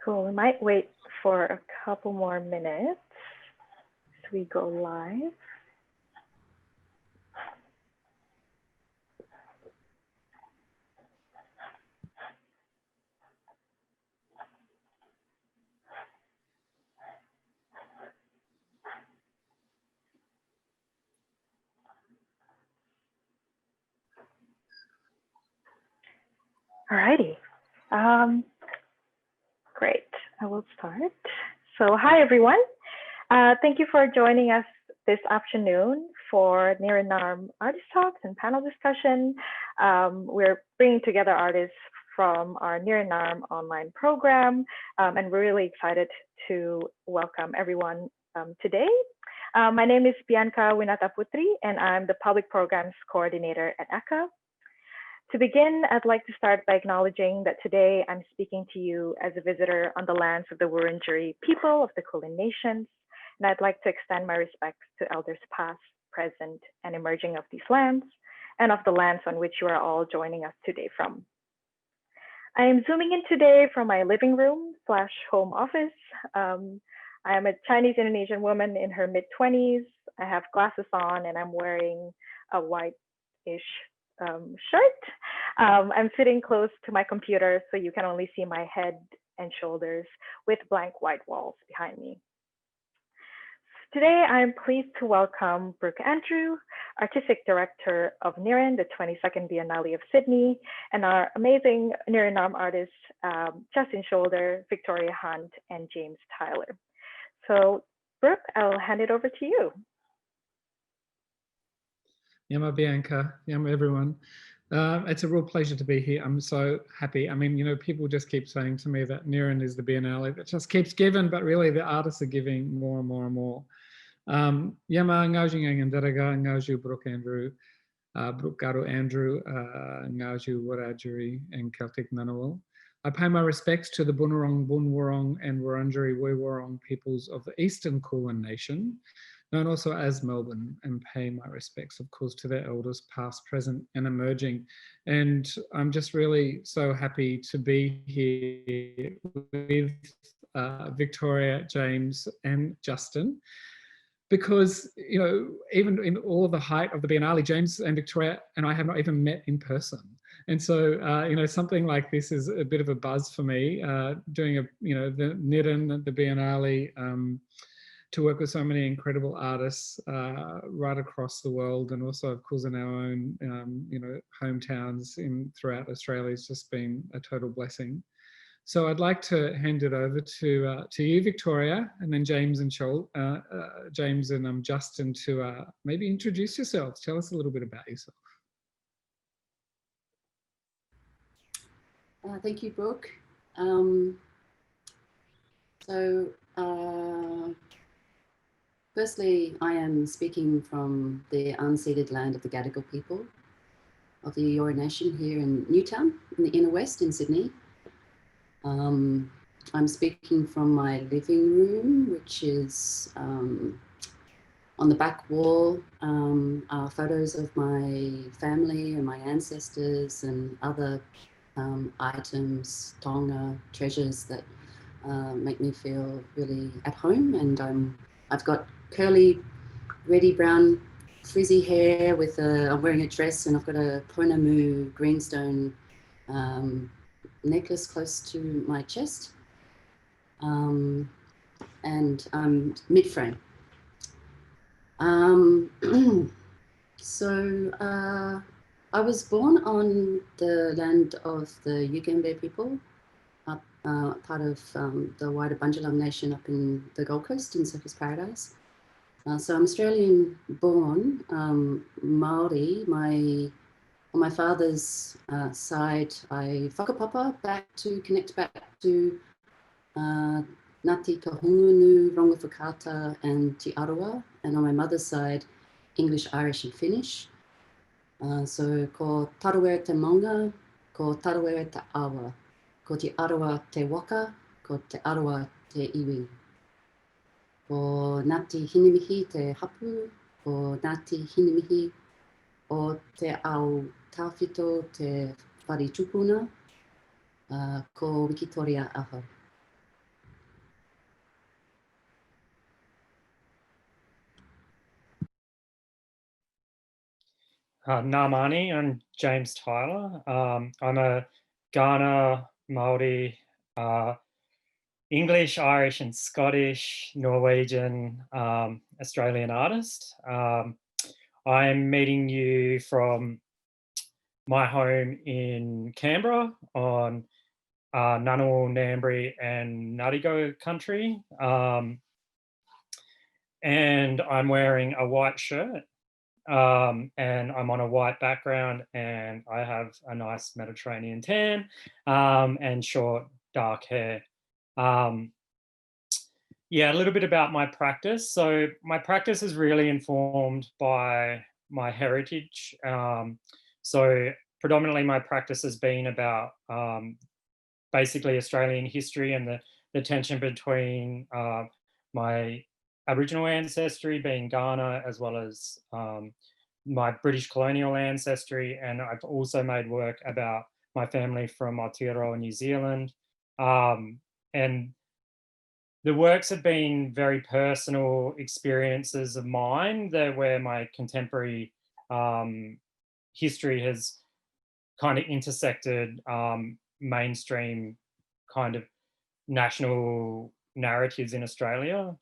Cool. We might wait for a couple more minutes as we go live. Alrighty. Great. I will start. So hi, everyone. Thank you for joining us this afternoon for NIRIN NAARM Artist Talks and panel discussion. We're bringing together artists from our NIRIN NAARM online program, and we're really excited to welcome everyone today. My name is Bianca Winata Putri, and I'm the Public Programs Coordinator at ECHA. To begin, I'd like to start by acknowledging that today I'm speaking to you as a visitor on the lands of the Wurundjeri people of the Kulin Nations, and I'd like to extend my respects to elders past, present, and emerging of these lands, and of the lands on which you are all joining us today from. I am zooming in today from my living room / home office. I am a Chinese Indonesian woman in her mid-20s. I have glasses on and I'm wearing a white-ish shirt. I'm sitting close to my computer, so you can only see my head and shoulders with blank white walls behind me. Today, I'm pleased to welcome Brook Andrew, Artistic Director of NIRIN, the 22nd Biennale of Sydney, and our amazing NIRIN NAARM artists, Justin Shoulder, Victoria Hunt, and James Tylor. So, Brook, I'll hand it over to you. Yama Bianca, Yama everyone. It's a real pleasure to be here. I'm so happy. I mean, you know, people just keep saying to me that NIRIN is the Biennale that just keeps giving, but really the artists are giving more and more and more. Yama ngaju ngandaraga ngaju Brook Andrew, Brook Andrew, ngaju Wiradjuri and Celtic Ngunnawal. I pay my respects to the Bunurong, Bunwurrung and Wurundjeri Woi-wurrung peoples of the Eastern Kulin Nation, known also as Melbourne, and pay my respects, of course, to their elders, past, present, and emerging. And I'm just really so happy to be here with Victoria, James, and Justin, because, you know, even in all the height of the Biennale, James and Victoria and I have not even met in person. And so, you know, something like this is a bit of a buzz for me, doing the NIRIN, the Biennale, to work with so many incredible artists right across the world, and also, of course, in our own, hometowns throughout Australia. It's just been a total blessing. So I'd like to hand it over to you, Victoria, and then James and James and Justin to maybe introduce yourselves. Tell us a little bit about yourself. Thank you, Brooke. Firstly, I am speaking from the unceded land of the Gadigal people of the Eora Nation here in Newtown, in the inner west in Sydney. I'm speaking from my living room, which is on the back wall are photos of my family and my ancestors and other items, taonga, treasures that make me feel really at home. And I've got curly, reddy brown, frizzy hair with I'm wearing a dress, and I've got a Ponamu greenstone necklace close to my chest, and I'm mid-frame. I was born on the land of the Yugambeh people, up part of the wider Bundjalung Nation up in the Gold Coast in Surfers Paradise. So I'm Australian born, Māori. On my father's side, I whakapapa connect back to Ngāti Kahungunu, Rongowhakata and Te Arawa. And on my mother's side, English, Irish and Finnish. So ko Tarawera te Maunga, ko Tarawera te Awa, ko Te Arawa te Waka, ko Te Arawa te Iwi. Ko Ngāti Hinimihi te Hapu, ko Ngāti Hinimihi o te Ao Tawhito te Whari Tupuna, ko Wikitoria Aho. Namani and James Tylor. I'm a Ghana, Māori, English, Irish and Scottish, Norwegian, Australian artist. I'm meeting you from my home in Canberra on Ngunnawal, Ngambri and Ngarigo country. And I'm wearing a white shirt and I'm on a white background and I have a nice Mediterranean tan and short dark hair. Yeah, a little bit about my practice. So my practice is really informed by my heritage. So predominantly my practice has been about basically Australian history and the tension between my Aboriginal ancestry being Ghana, as well as my British colonial ancestry. And I've also made work about my family from Aotearoa, New Zealand. And the works have been very personal experiences of mine where my contemporary history has kind of intersected mainstream kind of national narratives in Australia.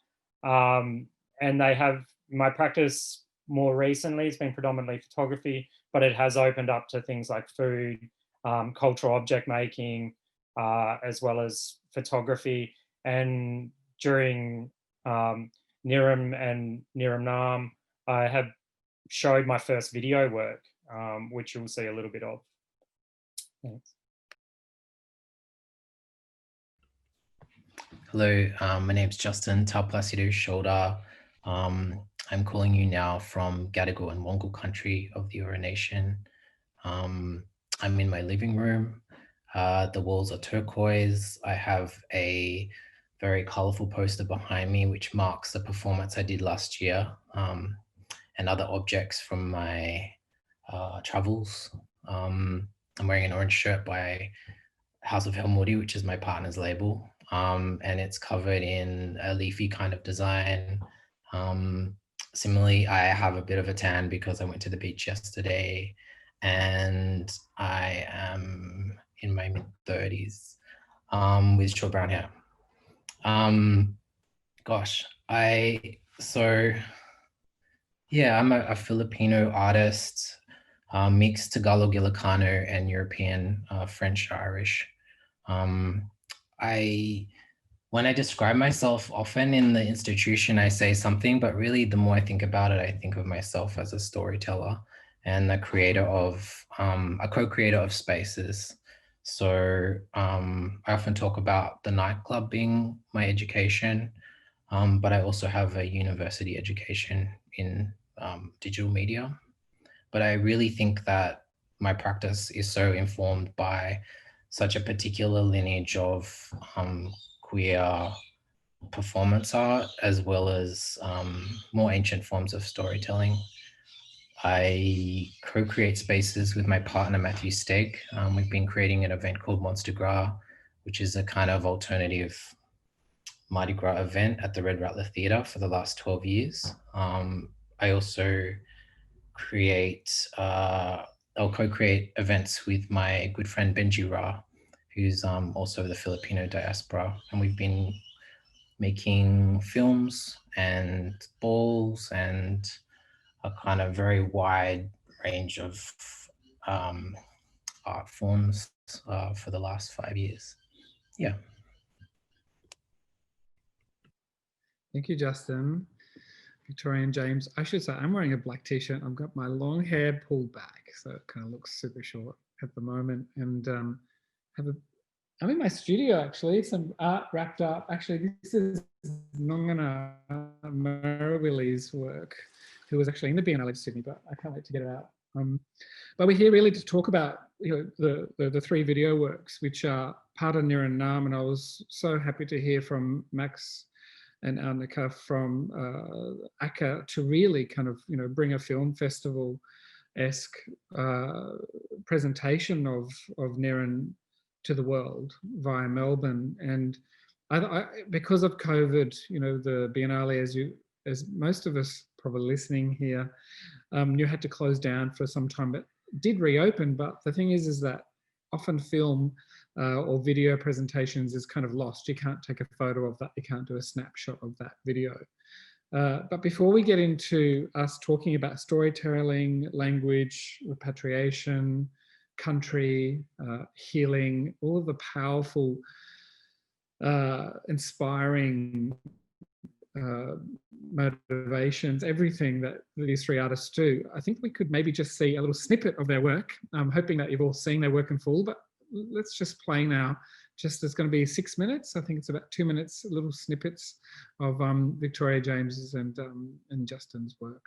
And they have, my practice more recently, it's been predominantly photography, but it has opened up to things like food, cultural object making, as well as photography. And during NIRIN and NIRIN NAARM, I have showed my first video work, which you'll see a little bit of. Thanks. Hello, my name's Justin Tauplasido Shoulder. I'm calling you now from Gadigal and Wongal country of the Eora Nation. I'm in my living room. The walls are turquoise. I have a very colorful poster behind me, which marks the performance I did last year, and other objects from my travels. I'm wearing an orange shirt by House of Helmudi, which is my partner's label. And it's covered in a leafy kind of design. Similarly, I have a bit of a tan because I went to the beach yesterday, and I am in my mid-30s with short brown hair. I'm a Filipino artist, mixed Tagalog, Ilocano, and European, French, Irish. When I describe myself, often in the institution, I say something, but really the more I think about it, I think of myself as a storyteller and a creator of, a co-creator of spaces. So I often talk about the nightclub being my education, but I also have a university education in digital media. But I really think that my practice is so informed by such a particular lineage of queer performance art, as well as more ancient forms of storytelling. I co-create spaces with my partner, Matthew Steg. We've been creating an event called Monster Gras, which is a kind of alternative Mardi Gras event at the Red Rattler Theatre for the last 12 years. I also I'll co-create events with my good friend Benji Ra, who's also the Filipino diaspora. And we've been making films and balls and a kind of very wide range of art forms for the last 5 years. Yeah. Thank you, Justin. Victorian James. I should say I'm wearing a black t-shirt. I've got my long hair pulled back, so it kind of looks super short at the moment. And I'm in my studio actually, some art wrapped up. Actually, this is Nongana Marawili's work, who was actually in the Biennale of Sydney, but I can't wait to get it out. But we're here really to talk about the three video works, which are part of NIRIN NAARM, and I was so happy to hear from Max and Annika from ACCA to really kind of bring a film festival-esque presentation of NIRIN to the world via Melbourne. And I, because of COVID, the Biennale, as most of us probably listening here, you had to close down for some time, but did reopen. But the thing is that often film or video presentations is kind of lost. You can't take a photo of that. You can't do a snapshot of that video. But before we get into us talking about storytelling, language, repatriation, country, healing, all of the powerful, inspiring motivations, everything that these three artists do, I think we could maybe just see a little snippet of their work. I'm hoping that you've all seen their work in full, but let's just play now. Just, it's going to be 6 minutes. I think it's about 2 minutes, little snippets of Victoria James's and Justin's work.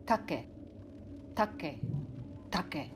take, take, take.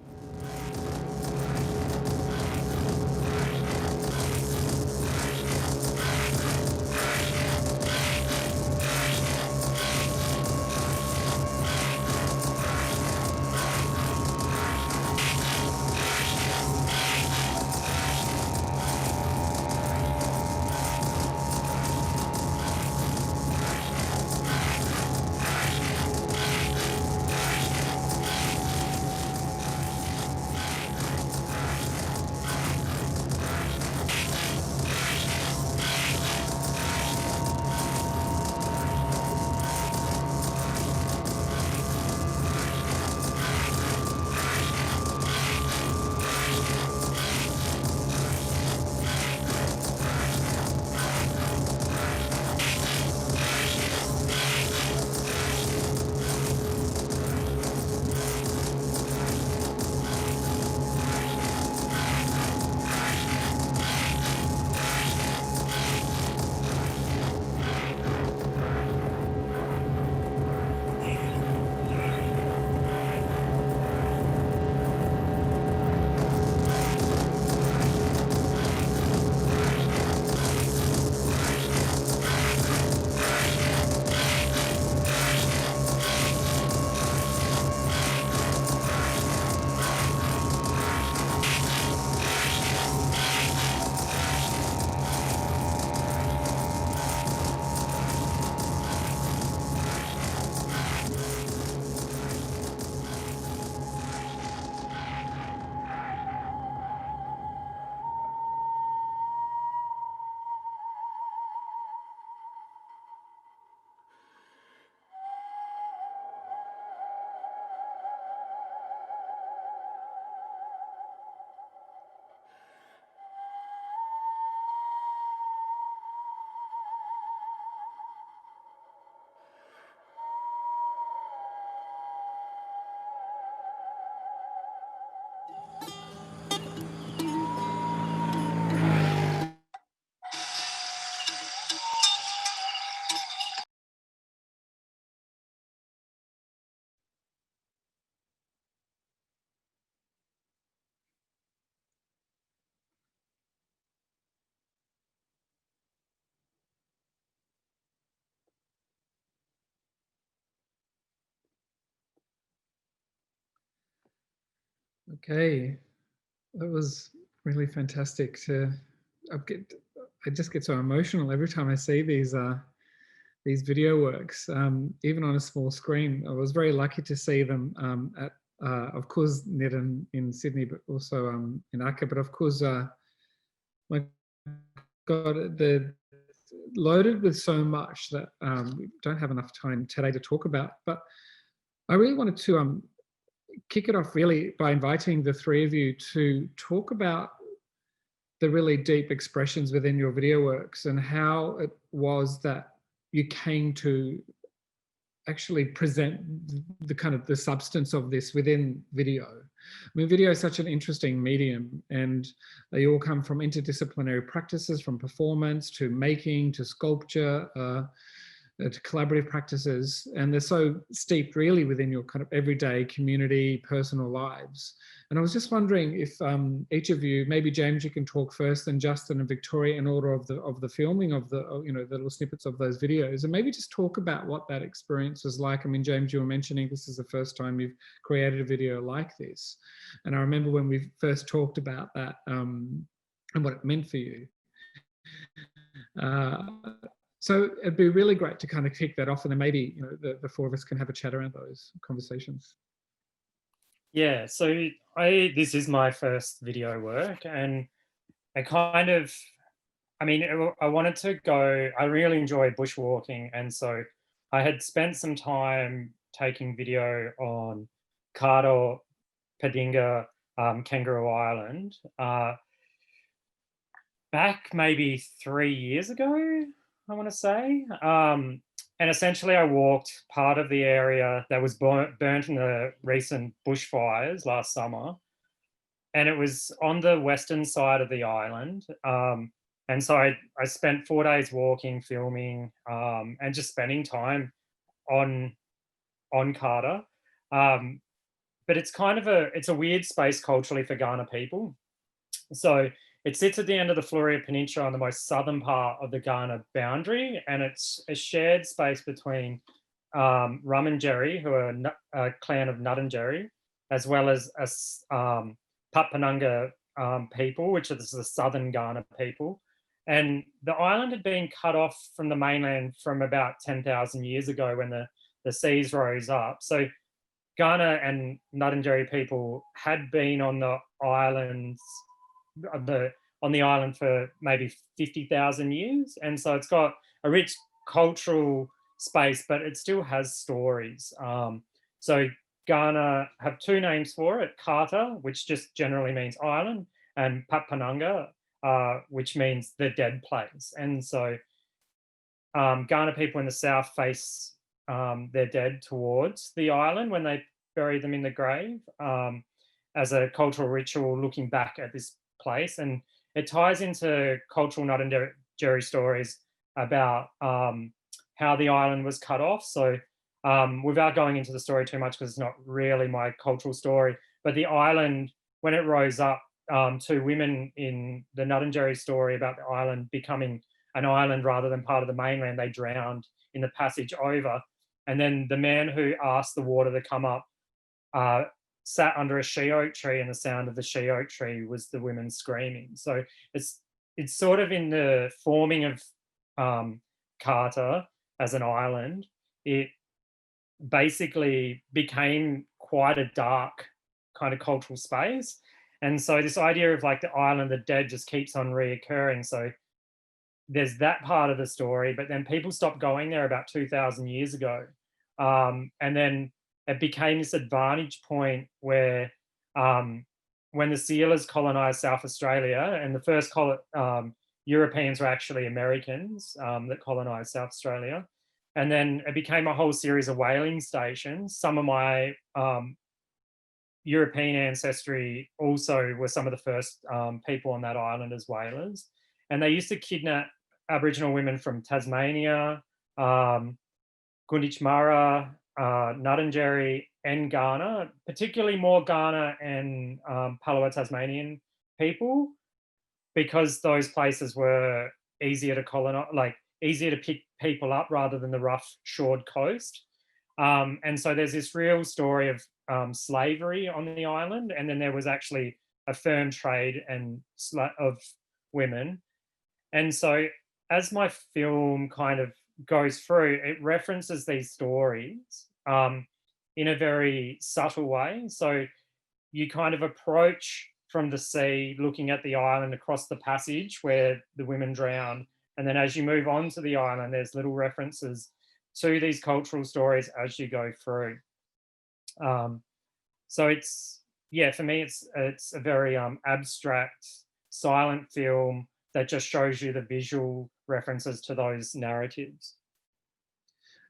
Okay, that was really fantastic. I just get so emotional every time I see these video works, even on a small screen. I was very lucky to see them at, of course, NIRIN in Sydney, but also in Akka. But of course, my God, they're loaded with so much that we don't have enough time today to talk about. But I really wanted to kick it off really by inviting the three of you to talk about the really deep expressions within your video works and how it was that you came to actually present the kind of the substance of this within video. I mean, video is such an interesting medium, and they all come from interdisciplinary practices, from performance to making to sculpture, to collaborative practices, and they're so steeped really within your kind of everyday community, personal lives. And I was just wondering if each of you, maybe James, you can talk first, and Justin and Victoria, in order of the filming of the the little snippets of those videos, and maybe just talk about what that experience was like. I mean, James, you were mentioning this is the first time you've created a video like this, and I remember when we first talked about that and what it meant for you. So it'd be really great to kind of kick that off, and then maybe the four of us can have a chat around those conversations. Yeah, so this is my first video work, and I kind of, I mean, I wanted to go, I really enjoy bushwalking, and so I had spent some time taking video on Carter, Padinga, Kangaroo Island, back maybe 3 years ago, I want to say. And essentially I walked part of the area that was burnt in the recent bushfires last summer. And it was on the western side of the island. And so I spent 4 days walking, filming, and just spending time on Carter. But it's kind of it's a weird space culturally for Kaurna people. So it sits at the end of the Fleurieu Peninsula on the most southern part of the Kaurna boundary, and it's a shared space between Rumanjeri, who are a clan of Nuttunjeri, as well as Patpananga people, which is the southern Kaurna people. And the island had been cut off from the mainland from about 10,000 years ago when the seas rose up. So Kaurna and Nuttunjeri people had been on the islands, on the island for maybe 50,000 years. And so it's got a rich cultural space, but it still has stories. So Kaurna have two names for it: Kata, which just generally means island, and Patpananga, which means the dead place. And so Kaurna people in the south face their dead towards the island when they bury them in the grave, as a cultural ritual looking back at this place. And it ties into cultural Nuttunjeri stories about how the island was cut off. So without going into the story too much, because it's not really my cultural story, but the island, when it rose up, two women in the Nuttunjeri story about the island becoming an island rather than part of the mainland, they drowned in the passage over. And then the man who asked the water to come up sat under a she oak tree, and the sound of the she oak tree was the women screaming. So it's sort of in the forming of Kata as an island, it basically became quite a dark kind of cultural space. And so this idea of like the island, the dead, just keeps on reoccurring. So there's that part of the story, but then people stopped going there about 2,000 years ago. And then it became this advantage point where when the sealers colonized South Australia, and the first Europeans were actually Americans that colonized South Australia. And then it became a whole series of whaling stations. Some of my European ancestry also were some of the first people on that island as whalers. And they used to kidnap Aboriginal women from Tasmania, Gunditjmara, Nuttunjeri and Kaurna, particularly more Kaurna and Palawa Tasmanian people, because those places were easier to colonize, like easier to pick people up rather than the rough shored coast. And so there's this real story of slavery on the island, and then there was actually a firm trade of women. And so as my film kind of goes through, it references these stories in a very subtle way. So you kind of approach from the sea, looking at the island across the passage where the women drown. And then as you move on to the island, there's little references to these cultural stories as you go through. So it's, yeah, for me, it's a very abstract, silent film that just shows you the visual references to those narratives.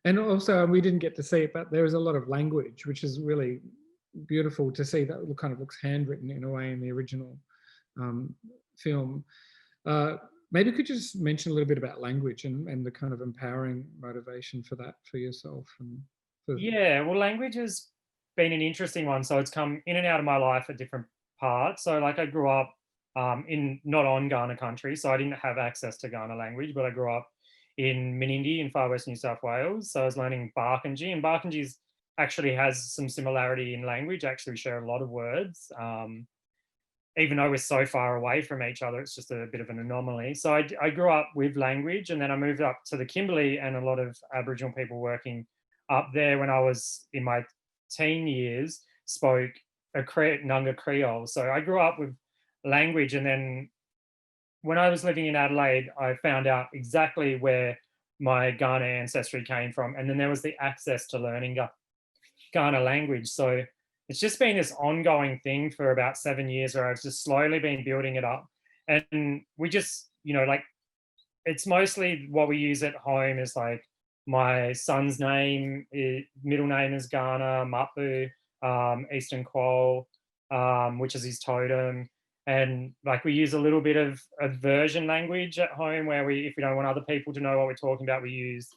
And also, we didn't get to see it, but there is a lot of language, which is really beautiful to see. That kind of looks handwritten in a way in the original film. Maybe could you just mention a little bit about language and the kind of empowering motivation for that for yourself? Yeah, well, language has been an interesting one. So it's come in and out of my life at different parts. So like I grew up not on Kaurna country, so I didn't have access to Kaurna language, but I grew up in Menindee in far west New South Wales. So I was learning Barkindji, and Barkindji actually has some similarity in language. Actually, we share a lot of words. Even though we're so far away from each other, it's just a bit of an anomaly. So I grew up with language, and then I moved up to the Kimberley, and a lot of Aboriginal people working up there when I was in my teen years spoke a Nunga Creole. So I grew up with language, and then when I was living in Adelaide, I found out exactly where my Kaurna ancestry came from. And then there was the access to learning Kaurna language. So it's just been this ongoing thing for about 7 years where I've just slowly been building it up. And we just, like, it's mostly what we use at home is like my son's name, middle name is Kaurna, Mapu, Eastern Quol, which is his totem. And like we use a little bit of version language at home where if we don't want other people to know what we're talking about, we use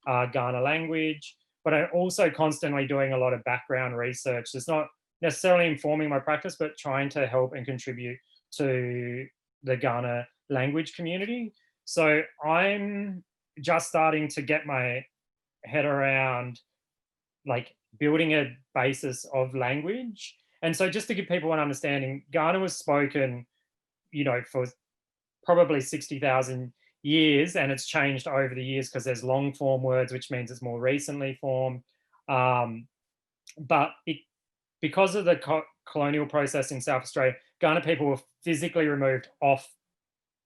Kaurna language. but I'm also constantly doing a lot of background research. It's not necessarily informing my practice, but trying to help and contribute to the Ghana language community. So I'm just starting to get my head around like building a basis of language. And so just to give people an understanding, Ghana was spoken, you know, for probably 60,000 years, and it's changed over the years because there's long form words, which means it's more recently formed. But because of the colonial process in South Australia, Ghana people were physically removed off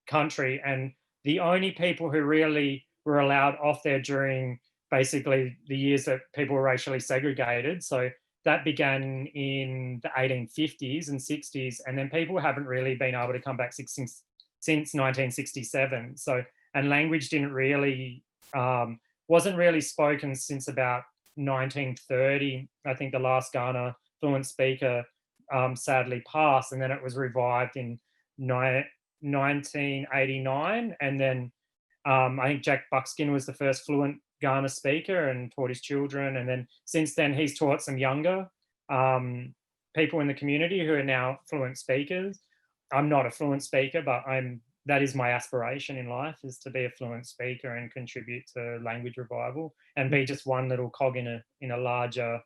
country, and the only people who really were allowed off there during basically the years that people were racially segregated. So that began in the 1850s and 60s, and then people haven't really been able to come back since 1967. So, and language didn't really, wasn't really spoken since about 1930. I think the last Ghana fluent speaker sadly passed, and then it was revived in 1989. And then I think Jack Buckskin was the first fluent Ghana speaker and taught his children. And then since then, he's taught some younger people in the community who are now fluent speakers. I'm not a fluent speaker, but that is my aspiration in life, is to be a fluent speaker and contribute to language revival and be just one little cog in a larger,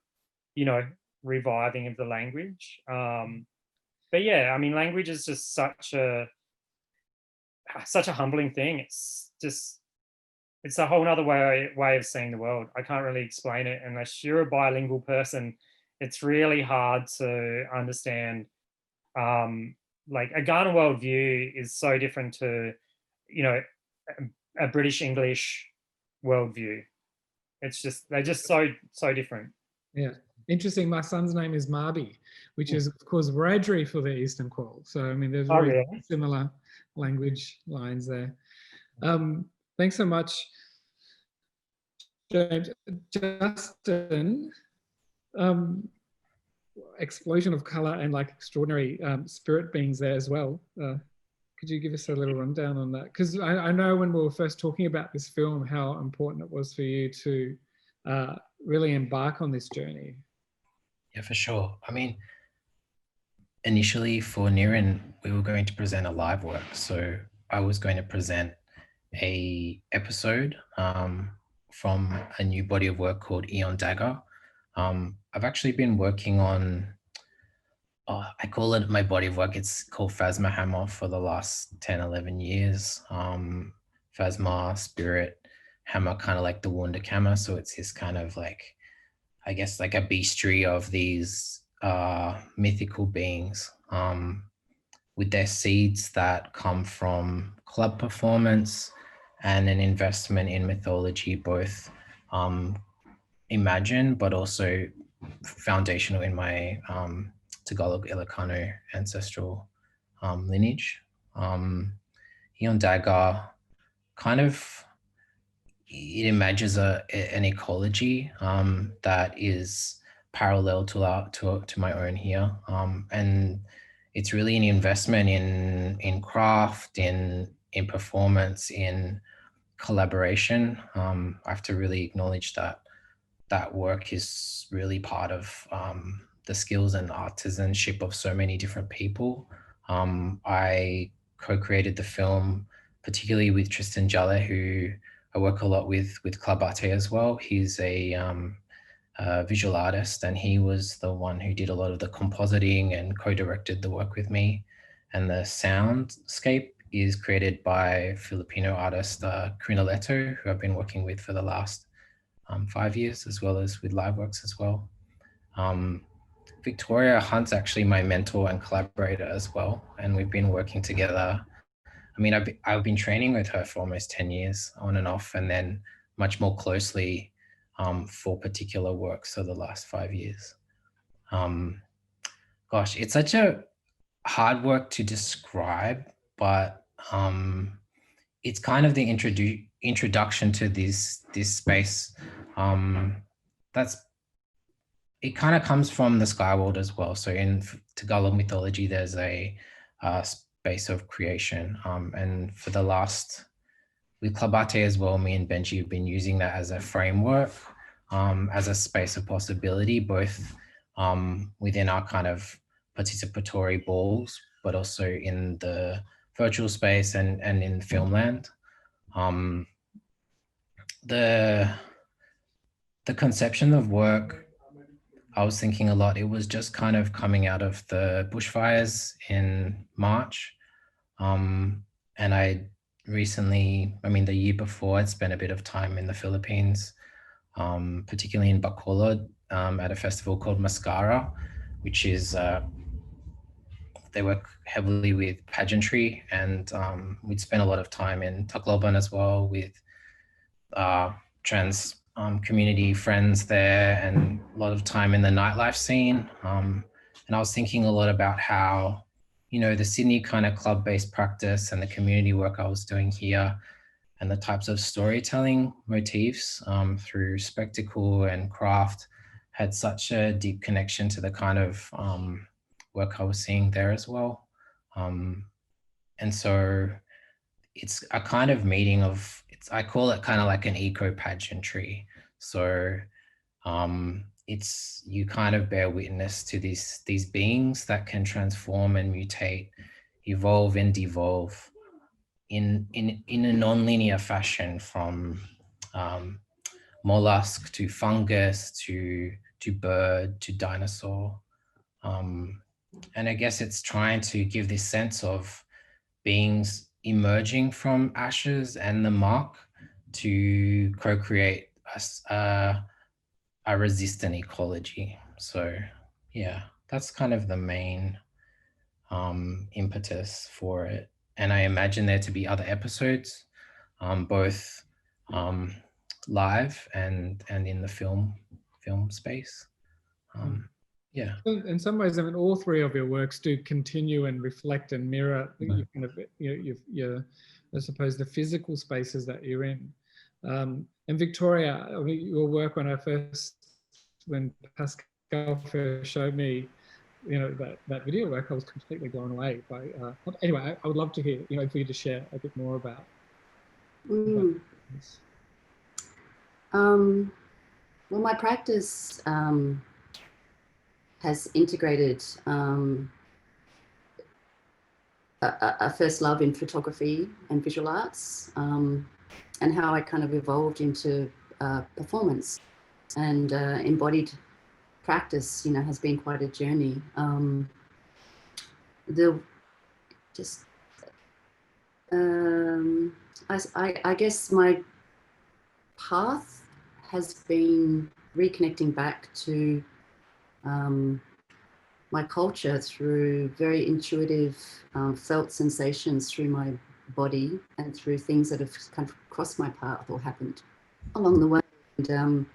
you know, reviving of the language. But yeah, I mean, language is just such a humbling thing. It's a whole nother way of seeing the world. I can't really explain it unless you're a bilingual person. It's really hard to understand. Like a Ghana worldview is so different to, you know, a British English worldview. It's just, they're just so different. Yeah, interesting. My son's name is Marby, which is of course Wiradjuri for the Eastern Quoll. So I mean, there's very similar language lines there. Thanks so much, James. Justin, explosion of color and like extraordinary spirit beings there as well. Could you give us a little rundown on that? Because I know when we were first talking about this film, how important it was for you to really embark on this journey. Yeah, for sure. I mean, initially for NIRIN, we were going to present a live work. So I was going to present a episode from a new body of work called Eon Dagger. I've actually been working on, I call it my body of work. It's called Phasma Hammer for the last 10, 11 years. Phasma, spirit, hammer, kind of like the Wounded Hammer. So it's this kind of like, I guess like a bestiary of these mythical beings with their seeds that come from club performance and an investment in mythology, both imagined, but also foundational in my Tagalog Ilocano ancestral lineage. Eon Dagger kind of, it imagines an ecology that is parallel to my own here. And it's really an investment in craft, in performance, in collaboration. I have to really acknowledge that work is really part of the skills and artisanship of so many different people. I co-created the film, particularly with Tristan Jalle, who I work a lot with Club Arte as well. He's a visual artist, and he was the one who did a lot of the compositing and co-directed the work with me. And the soundscape is created by Filipino artist Karina Leto, who I've been working with for the last 5 years, as well as with live works as well. Victoria Hunt's actually my mentor and collaborator as well, and we've been working together. I mean, I've been training with her for almost 10 years on and off, and then much more closely for particular works for the last 5 years. Gosh, it's such a hard work to describe, but it's kind of the introduction to this space. It kind of comes from the sky world as well. So in Tagalog mythology, there's a space of creation. And for with Club Arte as well, me and Benji have been using that as a framework as a space of possibility, both within our kind of participatory balls, but also in the virtual space and in Filmland. The conception of work, I was thinking a lot, it was just kind of coming out of the bushfires in March. And I recently, I mean, the year before, I'd spent a bit of time in the Philippines, particularly in Bacolod, at a festival called Mascara, which is, they work heavily with pageantry, and we'd spent a lot of time in Tacloban as well with trans community friends there, and a lot of time in the nightlife scene. And I was thinking a lot about how, you know, the Sydney kind of club-based practice and the community work I was doing here, and the types of storytelling motifs through spectacle and craft had such a deep connection to the kind of work I was seeing there as well. And so it's a kind of meeting of, I call it kind of like an eco pageantry. So it's, you kind of bear witness to these beings that can transform and mutate, evolve and devolve in a non-linear fashion, from mollusk to fungus to bird to dinosaur. And I guess it's trying to give this sense of beings emerging from ashes and the muck to co-create a resistant ecology. So yeah, that's kind of the main impetus for it. And I imagine there to be other episodes, both live and in the film space. Yeah. In some ways, I mean, all three of your works do continue and reflect and mirror, you kind of, your, I suppose, the physical spaces that you're in. And Victoria, I mean, your work when Pascal first showed me, you know, that video work, I was completely blown away by. Anyway, I would love to hear, you know, for you to share a bit more about. This. Well, my practice has integrated a first love in photography and visual arts, and how I kind of evolved into performance, and embodied practice, you know, has been quite a journey. I guess my path has been reconnecting back to my culture through very intuitive felt sensations through my body, and through things that have kind of crossed my path or happened along the way. And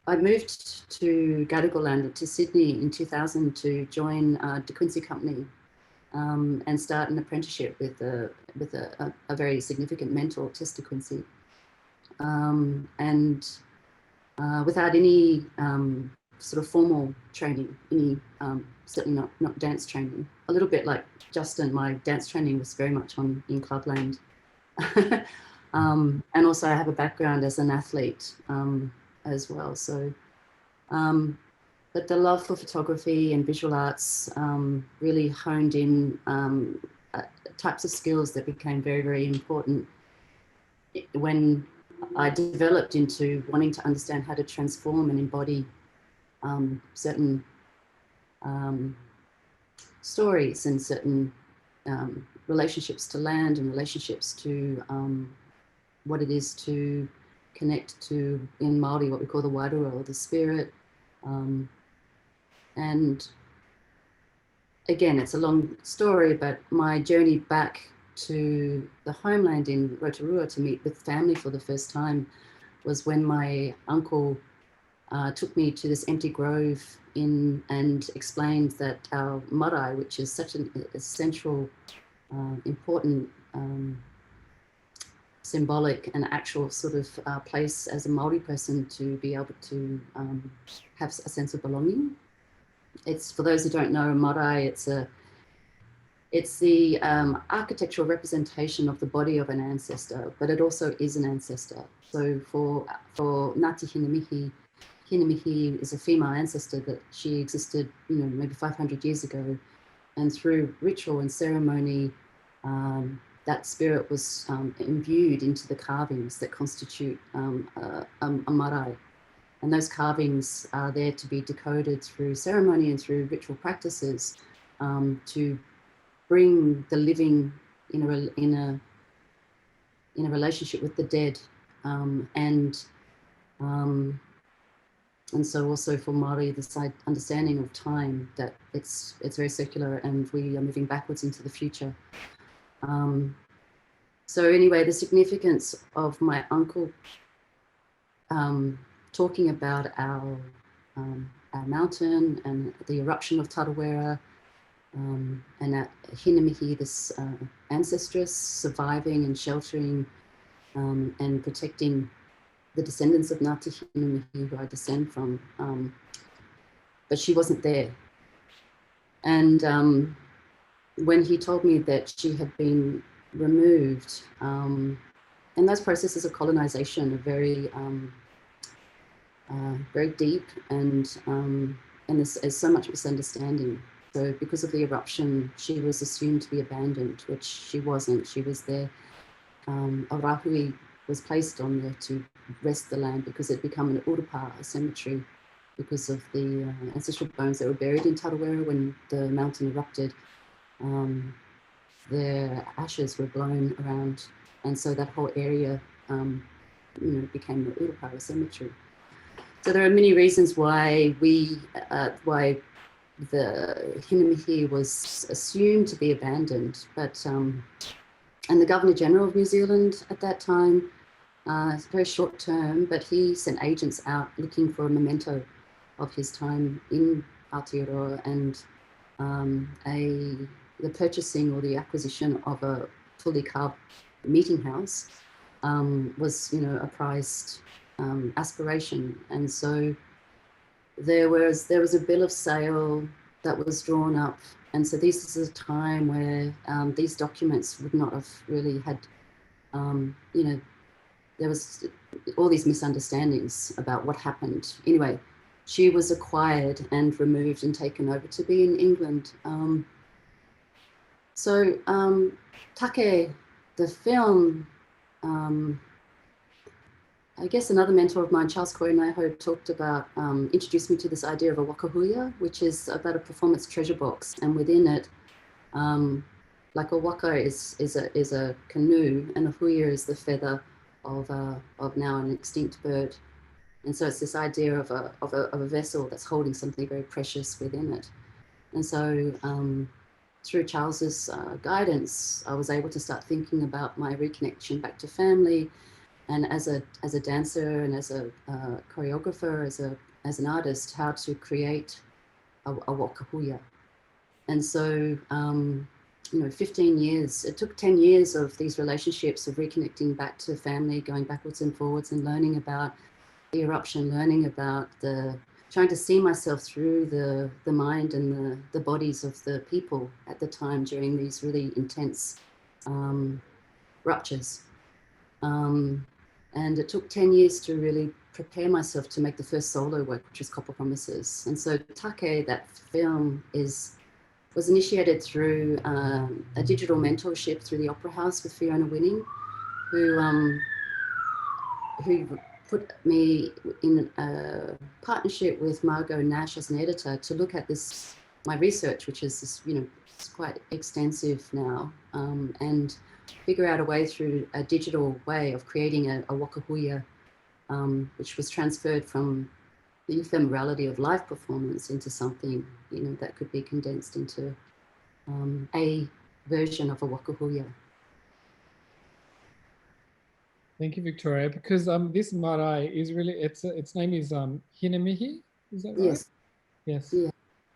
I moved to Gadigal to Sydney in 2000 to join De Quincy Company and start an apprenticeship with a very significant mentor, Tess De Quincy. And without any sort of formal training, certainly not dance training. A little bit like Justin, my dance training was very much in Clubland. And also I have a background as an athlete as well. So, but the love for photography and visual arts really honed in types of skills that became very, very important when I developed into wanting to understand how to transform and embody certain stories and certain relationships to land and relationships to what it is to connect to, in Māori, what we call the wairua, or the spirit. And again, it's a long story, but my journey back to the homeland in Rotorua to meet with family for the first time was when my uncle took me to this empty grove and explained that our marae, which is such an essential, important, symbolic and actual sort of place as a Māori person to be able to have a sense of belonging. It's, for those who don't know, marae, It's the architectural representation of the body of an ancestor, but it also is an ancestor. So for Ngāti Hinamihi, Hinamihi is a female ancestor that she existed, maybe 500 years ago. And through ritual and ceremony, that spirit was imbued into the carvings that constitute a marae. And those carvings are there to be decoded through ceremony and through ritual practices to bring the living in a relationship with the dead, and so also for Māori, this understanding of time, that it's very circular and we are moving backwards into the future. So anyway, the significance of my uncle talking about our mountain and the eruption of Tarawera, and at Hinamihi, this ancestress surviving and sheltering and protecting the descendants of Ngāti Hinamihi, who I descend from, but she wasn't there. And when he told me that she had been removed, and those processes of colonization are very, very deep, and there's so much misunderstanding. So because of the eruption, she was assumed to be abandoned, which she wasn't. She was there. A rahui was placed on there to rest the land because it had become an urupa, a cemetery, because of the ancestral bones that were buried in Tarawera when the mountain erupted. Their ashes were blown around, and so that whole area, became the urupa, a cemetery. So there are many reasons why why the Hinamihi was assumed to be abandoned, but and the Governor General of New Zealand at that time, it's very short term, but he sent agents out looking for a memento of his time in Aotearoa, and the purchasing or the acquisition of a fully carved meeting house was, a prized aspiration. And so there was a bill of sale that was drawn up. And so this is a time where these documents would not have really had, there was all these misunderstandings about what happened. Anyway, she was acquired and removed and taken over to be in England. Take, the film, I guess another mentor of mine, Charles Korenaho, talked about, introduced me to this idea of a wakahuia, which is about a performance treasure box. And within it, like a waka is a canoe, and a huia is the feather of now an extinct bird. And so it's this idea of a vessel that's holding something very precious within it. And so through Charles's guidance, I was able to start thinking about my reconnection back to family, and as a dancer and as a choreographer, as an artist, how to create a wakahuia. And so 15 years, it took 10 years of these relationships of reconnecting back to family, going backwards and forwards and learning about the eruption, learning about trying to see myself through the mind and the bodies of the people at the time during these really intense ruptures. And it took 10 years to really prepare myself to make the first solo work, which was Copper Promises. And so Take, that film, was initiated through a digital mentorship through the Opera House with Fiona Winning, who put me in a partnership with Margot Nash as an editor to look at my research, which is this, it's quite extensive now, and figure out a way through a digital way of creating a wakahuia, which was transferred from the ephemerality of live performance into something, that could be condensed into a version of a wakahuia. Thank you, Victoria, because this marae is really, its name is Hinamihi, is that right? Yes. Yes. Yeah.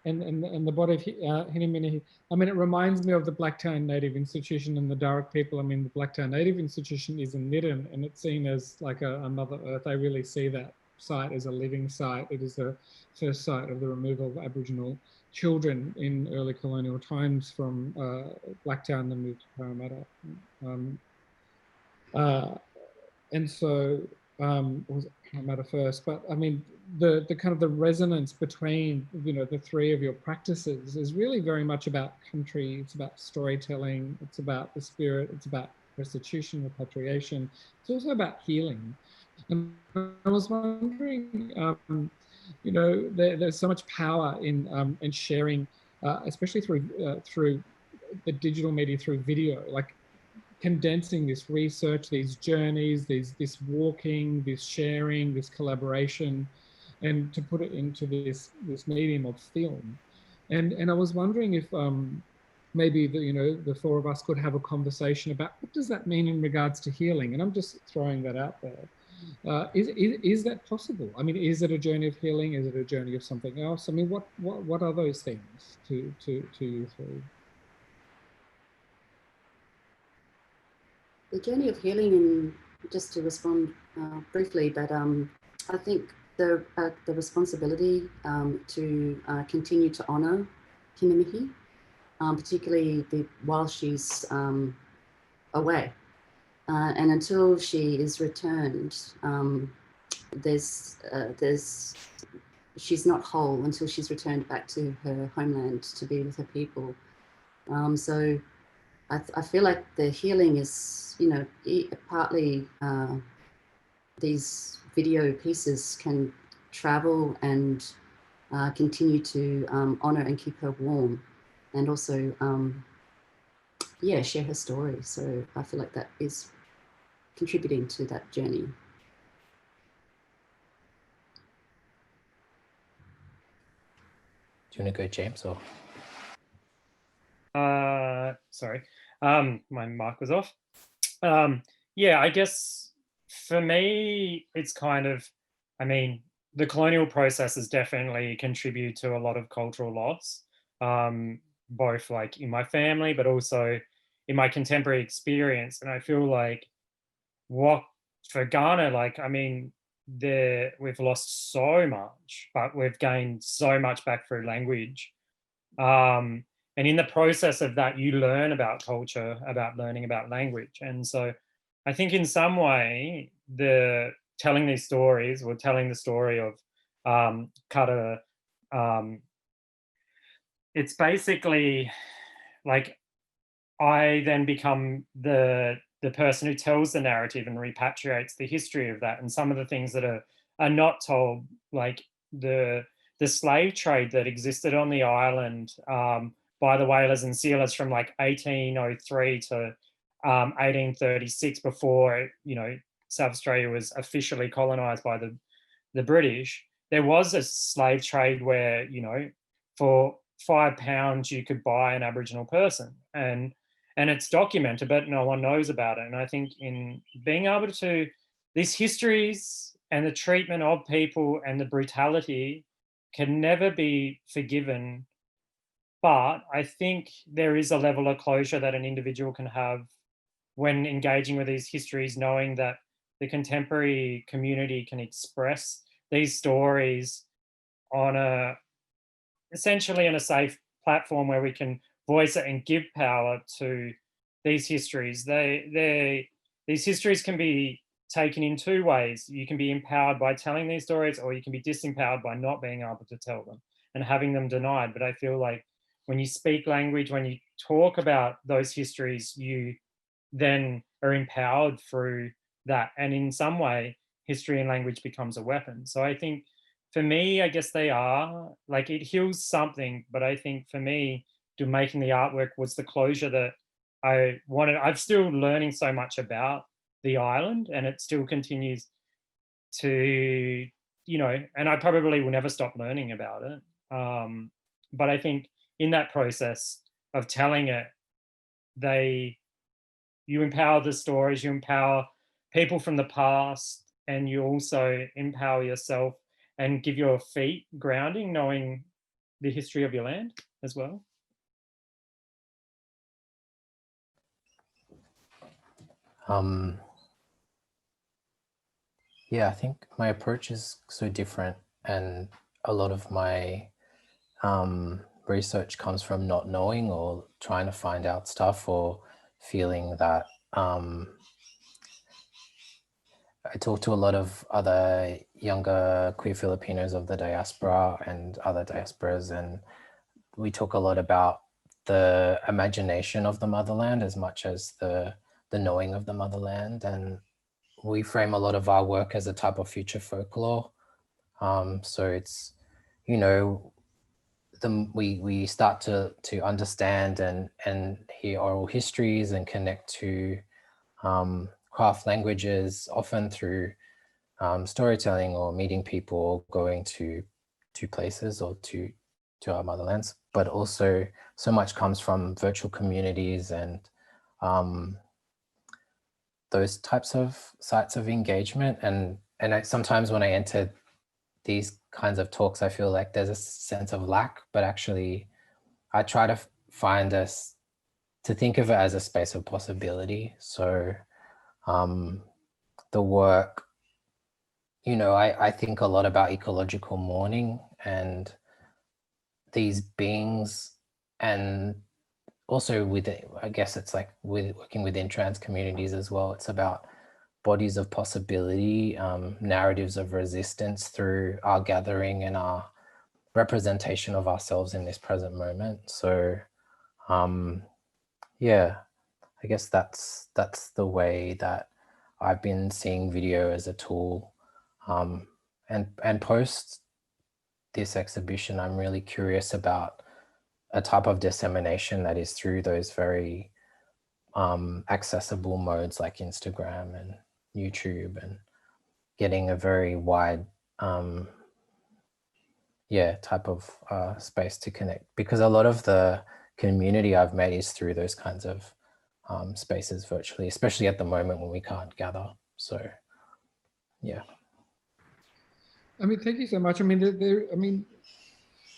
And the body of Hinamihi, I mean, it reminds me of the Blacktown Native Institution and the Darug people. I mean, the Blacktown Native Institution is in NIRIN, and it's seen as like a Mother Earth. They really see that site as a living site. It is the first site of the removal of Aboriginal children in early colonial times from Blacktown and moved to Parramatta. And so, was it Parramatta first? But I mean, the kind of the resonance between, you know, the three of your practices is really very much about country. It's about storytelling. It's about the spirit. It's about restitution, repatriation. It's also about healing. And I was wondering, you know, there's so much power in sharing, especially through the digital media, through video, like condensing this research, these journeys, this walking, this sharing, this collaboration, and to put it into this medium of film. And I was wondering if maybe the four of us could have a conversation about what does that mean in regards to healing. And I'm just throwing that out there. Is that possible? I mean, is it a journey of healing? Is it a journey of something else? I mean, what are those things to you three? The journey of healing, and just to respond briefly, but I think the responsibility to continue to honour Kinimihi, particularly while she's away, and until she is returned, she's not whole until she's returned back to her homeland to be with her people. So I feel like the healing is, you know, partly these video pieces can travel and continue to honour and keep her warm, and also, yeah, share her story. So I feel like that is contributing to that journey. Do you want to go, James, or? Sorry, my mic was off. Yeah, I guess for me, it's kind of, I mean, the colonial processes definitely contribute to a lot of cultural loss, both like in my family, but also in my contemporary experience. And I feel like what for Ghana, like, I mean, we've lost so much, but we've gained so much back through language. And in the process of that, you learn about culture, about learning about language. And so I think in some way, telling these stories, or telling the story of Kata, it's basically like I then become the person who tells the narrative and repatriates the history of that. And some of the things that are not told, like the slave trade that existed on the island by the whalers and sealers from like 1803 to 1836, before, you know, South Australia was officially colonized by the British. There was a slave trade where, you know, for £5 you could buy an Aboriginal person, and it's documented, but no one knows about it. And I think in being able to, these histories and the treatment of people and the brutality can never be forgiven. But I think there is a level of closure that an individual can have when engaging with these histories, knowing that the contemporary community can express these stories on essentially in a safe platform where we can voice it and give power to these histories. These histories can be taken in two ways. You can be empowered by telling these stories, or you can be disempowered by not being able to tell them and having them denied. But I feel like when you speak language, when you talk about those histories, you then are empowered through that. And in some way, history and language becomes a weapon. So I think for me, I guess they are, like, it heals something. But I think for me, making the artwork was the closure that I wanted. I'm still learning so much about the island, and it still continues to, you know, and I probably will never stop learning about it. But I think in that process of telling it, you empower the stories, you empower people from the past, and you also empower yourself and give your feet grounding, knowing the history of your land as well. Yeah, I think my approach is so different, and a lot of my research comes from not knowing or trying to find out stuff, or feeling that I talk to a lot of other younger queer Filipinos of the diaspora and other diasporas, and we talk a lot about the imagination of the motherland as much as the knowing of the motherland. And we frame a lot of our work as a type of future folklore. So it's, you know, we start to understand and hear oral histories and connect to craft languages, often through storytelling or meeting people, or going to places or to our motherlands. But also so much comes from virtual communities and those types of sites of engagement. And sometimes when I enter these kinds of talks, I feel like there's a sense of lack, but actually I try to find us to think of it as a space of possibility. So the work, you know, I think a lot about ecological mourning and these beings, and also with it, I guess it's like with working within trans communities as well. It's about bodies of possibility, narratives of resistance through our gathering and our representation of ourselves in this present moment. So yeah, I guess that's the way that I've been seeing video as a tool. And post this exhibition, I'm really curious about a type of dissemination that is through those very accessible modes like Instagram and YouTube, and getting a very wide type of space to connect, because a lot of the community I've made is through those kinds of spaces virtually, especially at the moment when we can't gather. So yeah. I mean, thank you so much. I mean, I mean,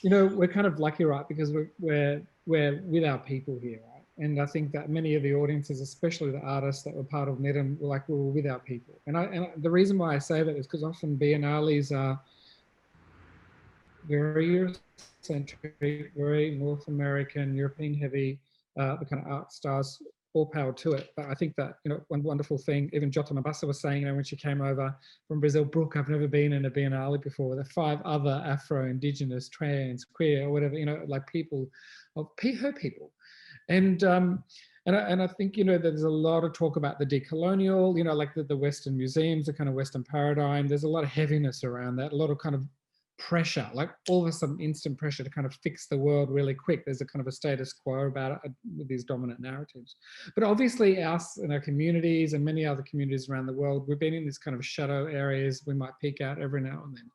you know, we're kind of lucky, right? Because we're with our people here, right? And I think that many of the audiences, especially the artists that were part of NIRIN, were with our people. And the reason why I say that is because often biennales are very Eurocentric, very North American, European heavy, the kind of art stars, all power to it. But I think that, you know, one wonderful thing, even Jota Mabasa was saying, you know, when she came over from Brazil, Brook, I've never been in a Biennale before. There are 5 other Afro, Indigenous, trans, queer, or whatever, you know, like people of her people. And I think, you know, there's a lot of talk about the decolonial, you know, like the Western museums, the kind of Western paradigm. There's a lot of heaviness around that, a lot of kind of pressure, like all of a sudden instant pressure to kind of fix the world really quick. There's a kind of a status quo about it with these dominant narratives. But obviously us and our communities and many other communities around the world, we've been in these kind of shadow areas. We might peek out every now and then.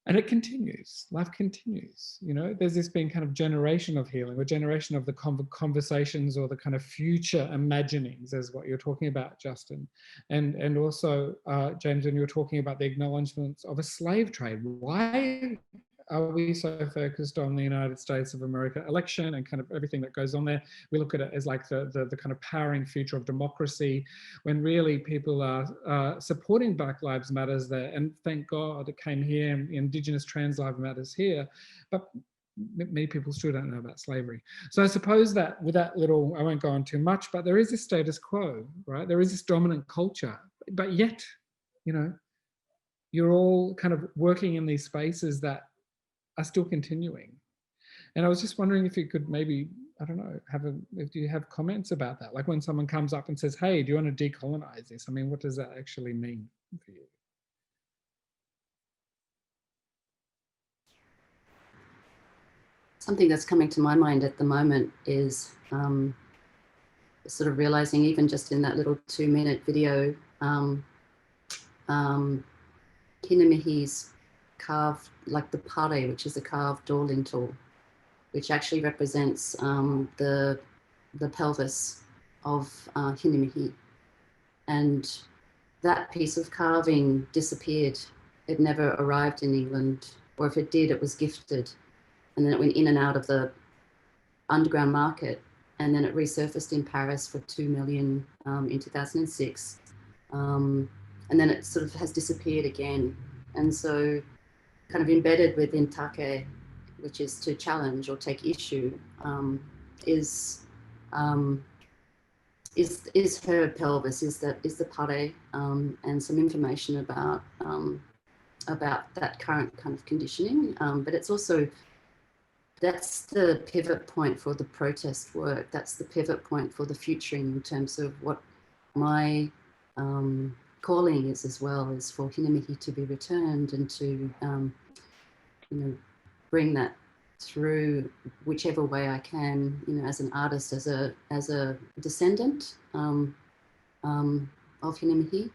And it continues, life continues, you know, there's this being kind of generation of healing, or generation of the conversations or the kind of future imaginings, as what you're talking about, Justin. And also, James, when you were talking about the acknowledgements of a slave trade, why are we so focused on the United States of America election and kind of everything that goes on there? We look at it as like the kind of powering future of democracy, when really people are supporting Black Lives Matters there. And thank God it came here, and Indigenous Trans Lives Matters here. But many people still don't know about slavery. So I suppose that with that little, I won't go on too much, but there is this status quo, right? There is this dominant culture, but yet, you know, you're all kind of working in these spaces that are still continuing. And I was just wondering if you could maybe, I don't know, if you have comments about that? Like when someone comes up and says, hey, do you want to decolonize this? I mean, what does that actually mean for you? Something that's coming to my mind at the moment is sort of realizing, even just in that little 2-minute video, Hinamihi's carved, like the pare, which is a carved door lintel, which actually represents the pelvis of Hinamihi. And that piece of carving disappeared. It never arrived in England, or if it did, it was gifted. And then it went in and out of the underground market. And then it resurfaced in Paris for 2 million in 2006. And then it sort of has disappeared again. And so kind of embedded within take which is to challenge or take issue, is her pelvis, is the pare, and some information about that current kind of conditioning. But it's also, that's the pivot point for the protest work. That's the pivot point for the future in terms of what my calling is as well, is for Hinamihi to be returned and to bring that through whichever way I can, as an artist, as a descendant of Hinamihi,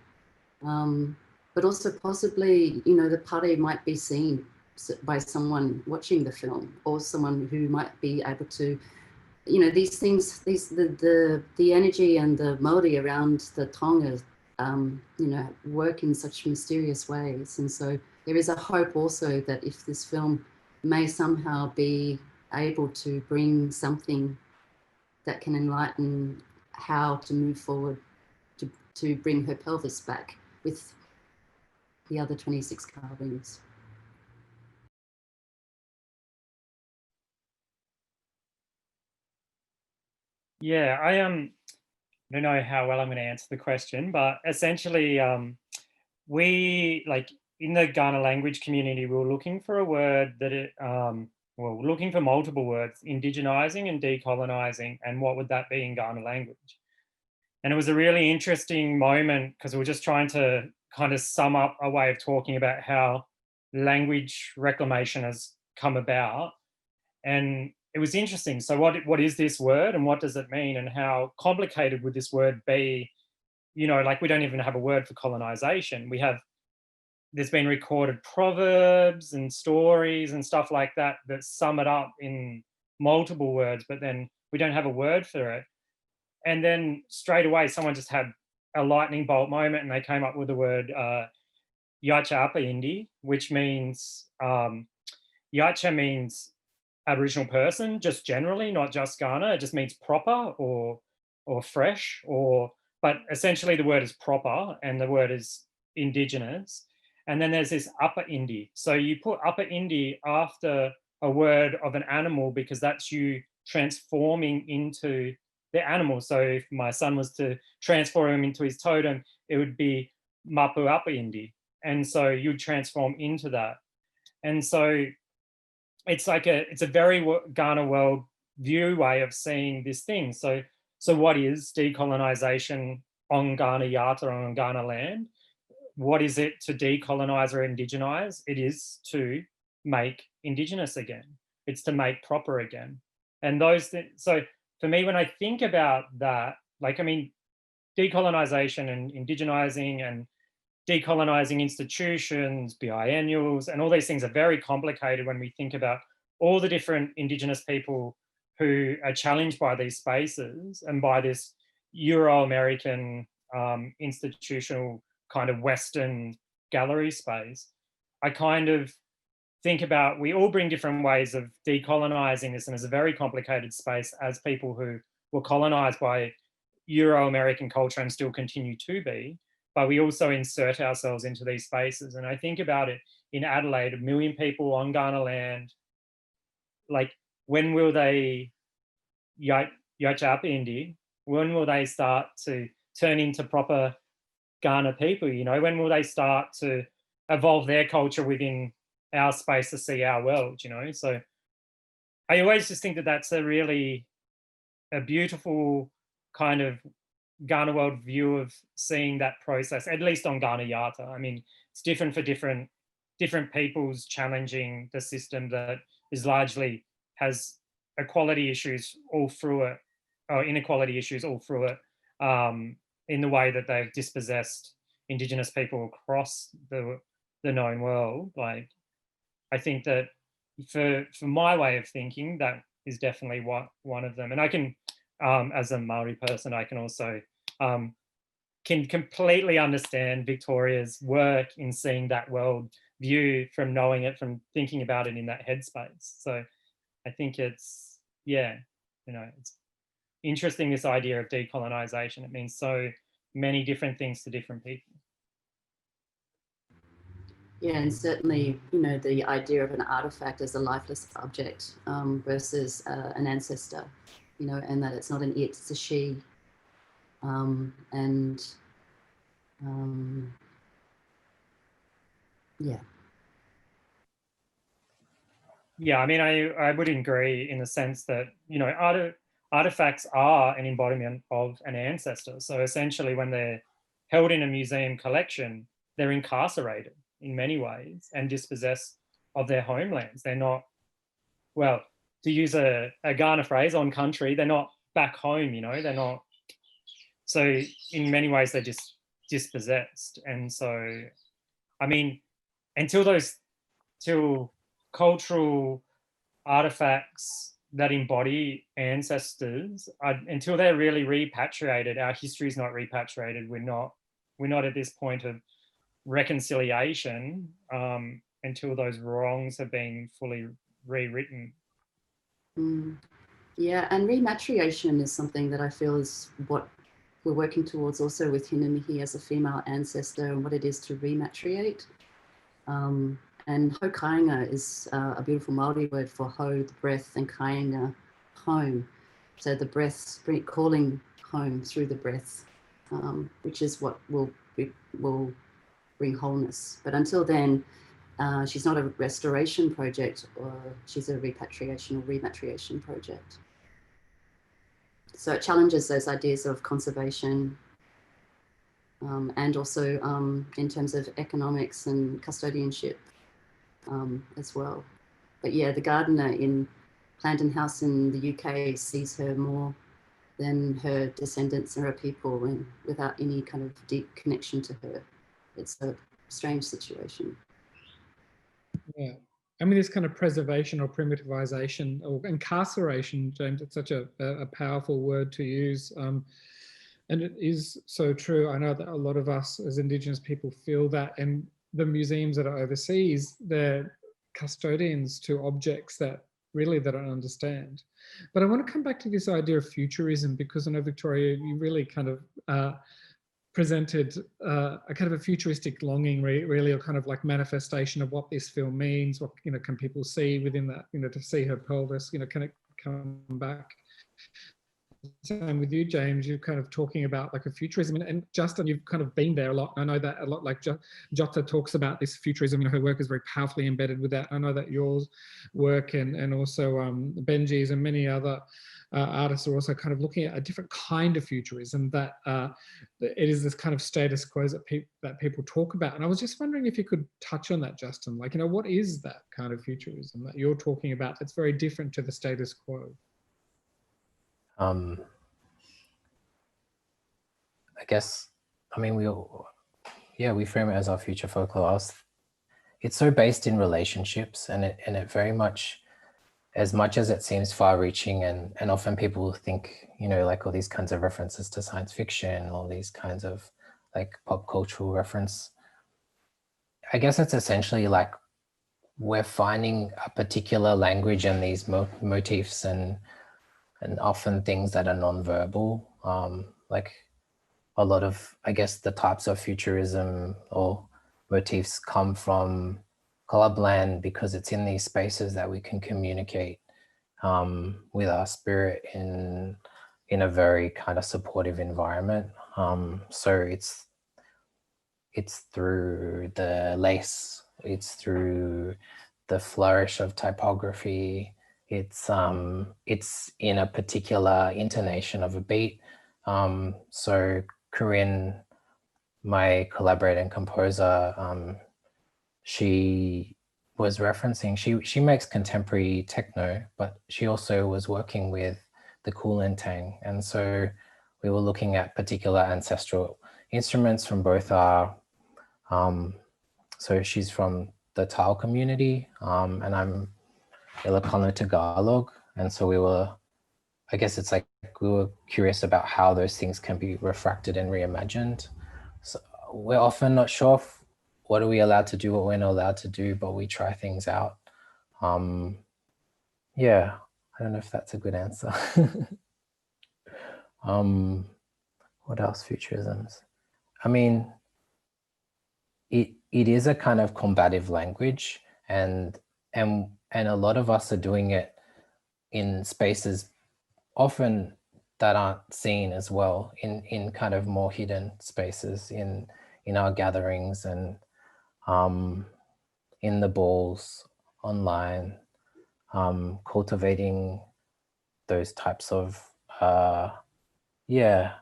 but also possibly, the pare might be seen by someone watching the film, or someone who might be able to, these things, the energy and the Māori around the tonga, work in such mysterious ways. And so there is a hope also that if this film may somehow be able to bring something that can enlighten how to move forward to bring her pelvis back with the other 26 carvings. Yeah, I don't know how well I'm going to answer the question, but essentially, we, like, in the Ghana language community, we were looking for a word that looking for multiple words: indigenizing and decolonizing, and what would that be in Ghana language? And it was a really interesting moment because we were just trying to kind of sum up a way of talking about how language reclamation has come about. And it was interesting. So what is this word and what does it mean, and how complicated would this word be? Like, we don't even have a word for colonization. There's been recorded proverbs and stories and stuff like that that sum it up in multiple words, but then we don't have a word for it. And then straight away, someone just had a lightning bolt moment and they came up with the word Yacha Apa Indi, which means, Yacha means Aboriginal person, just generally, not just Ghana. It just means proper or fresh, but essentially the word is proper and the word is Indigenous. And then there's this Upper Indi. So you put Upper Indi after a word of an animal because that's you transforming into the animal. So if my son was to transform him into his totem, it would be Mapu Upper Indi. And so you'd transform into that. And so it's a very Ghana world view way of seeing this thing. So what is decolonization on Ghana Yata, on Ghana land? What is it to decolonize or indigenize? It is to make Indigenous again. It's to make proper again. And those things, so for me, when I think about that, decolonization and indigenizing and decolonizing institutions, biennials, and all these things are very complicated when we think about all the different Indigenous people who are challenged by these spaces and by this Euro-American institutional kind of Western gallery space. I kind of think about, we all bring different ways of decolonizing this, and it's a very complicated space as people who were colonized by Euro-American culture and still continue to be, but we also insert ourselves into these spaces. And I think about it in Adelaide, 1 million people on Ghana land, like, when will they, Yacha Indi, when will they start to turn into proper Ghana people? When will they start to evolve their culture within our space to see our world? So I always just think that that's a beautiful kind of Ghana world view of seeing that process, at least on Ghana Yata. I mean, it's different for different peoples challenging the system that is largely has equality issues all through it, or inequality issues all through it, in the way that they've dispossessed Indigenous people across the known world. Like, I think that for my way of thinking, that is definitely one of them. And I can, as a Maori person, I can also can completely understand Victoria's work in seeing that world view, from knowing it, from thinking about it in that headspace. So I think it's, it's interesting, this idea of decolonization. It means so many different things to different people. Yeah, and certainly, you know, the idea of an artifact as a lifeless object versus an ancestor, you know, and that it's not an it, it's a she. Yeah. Yeah, I mean, I would agree in the sense that, you know, artifacts are an embodiment of an ancestor. So essentially when they're held in a museum collection, they're incarcerated in many ways and dispossessed of their homelands. They're not, well, to use a Ghana phrase, on country, they're not back home, you know, they're not. So in many ways, they're just dispossessed. And so, I mean, till cultural artifacts that embody ancestors, until they're really repatriated, our history is not repatriated. We're not at this point of reconciliation until those wrongs have been fully rewritten. Yeah, and rematriation is something that I feel is what we're working towards also with Hinamihi as a female ancestor, and what it is to rematriate. And ho kainga is a beautiful Māori word for ho, the breath, and kainga, home. So the breath, calling home through the breath, which is what will bring wholeness. But until then, she's not a restoration project, or she's a repatriation or rematriation project. So it challenges those ideas of conservation, and also in terms of economics and custodianship as well. But yeah, the gardener in Clandon House in the UK sees her more than her descendants or her people, and without any kind of deep connection to her. It's a strange situation. Yeah. I mean, this kind of preservation or primitivization or incarceration, James, it's such a powerful word to use. And it is so true. I know that a lot of us as Indigenous people feel that, and the museums that are overseas, they're custodians to objects that really they don't understand. But I want to come back to this idea of futurism, because I know, Victoria, you really kind of presented a kind of a futuristic longing, really, a kind of like manifestation of what this film means. What, you know, can people see within that, you know, to see her pelvis, you know, can it come back? Same with you, James, you're kind of talking about like a futurism, and Justin, you've kind of been there a lot. I know that a lot, like Jota talks about this futurism, you know, her work is very powerfully embedded with that. I know that yours work and also Benji's and many other artists are also kind of looking at a different kind of futurism, that it is this kind of status quo that people talk about. And I was just wondering if you could touch on that, Justin, like, you know, what is that kind of futurism that you're talking about that's very different to the status quo? I guess, I mean, we frame it as our future folklore. It's so based in relationships, and it very much as it seems far-reaching, and often people think, you know, like all these kinds of references to science fiction, all these kinds of like pop cultural reference, I guess it's essentially like we're finding a particular language and these motifs and often things that are non-verbal, like a lot of, I guess, the types of futurism or motifs come from clubland, because it's in these spaces that we can communicate with our spirit in a very kind of supportive environment. So it's through the lace, it's through the flourish of typography, it's in a particular intonation of a beat. So Corinne, my collaborator and composer, she was referencing, she makes contemporary techno, but she also was working with the Kulintang. And so we were looking at particular ancestral instruments from both our, so she's from the Tao community, and I'm Ilocano Tagalog. And so we were, I guess it's like we were curious about how those things can be refracted and reimagined. So we're often not sure what are we allowed to do, what we're not allowed to do, but we try things out. Yeah, I don't know if that's a good answer. What else futurisms? I mean, it is a kind of combative language, and a lot of us are doing it in spaces often that aren't seen as well, in kind of more hidden spaces in our gatherings, and in the balls online, cultivating those types of yeah,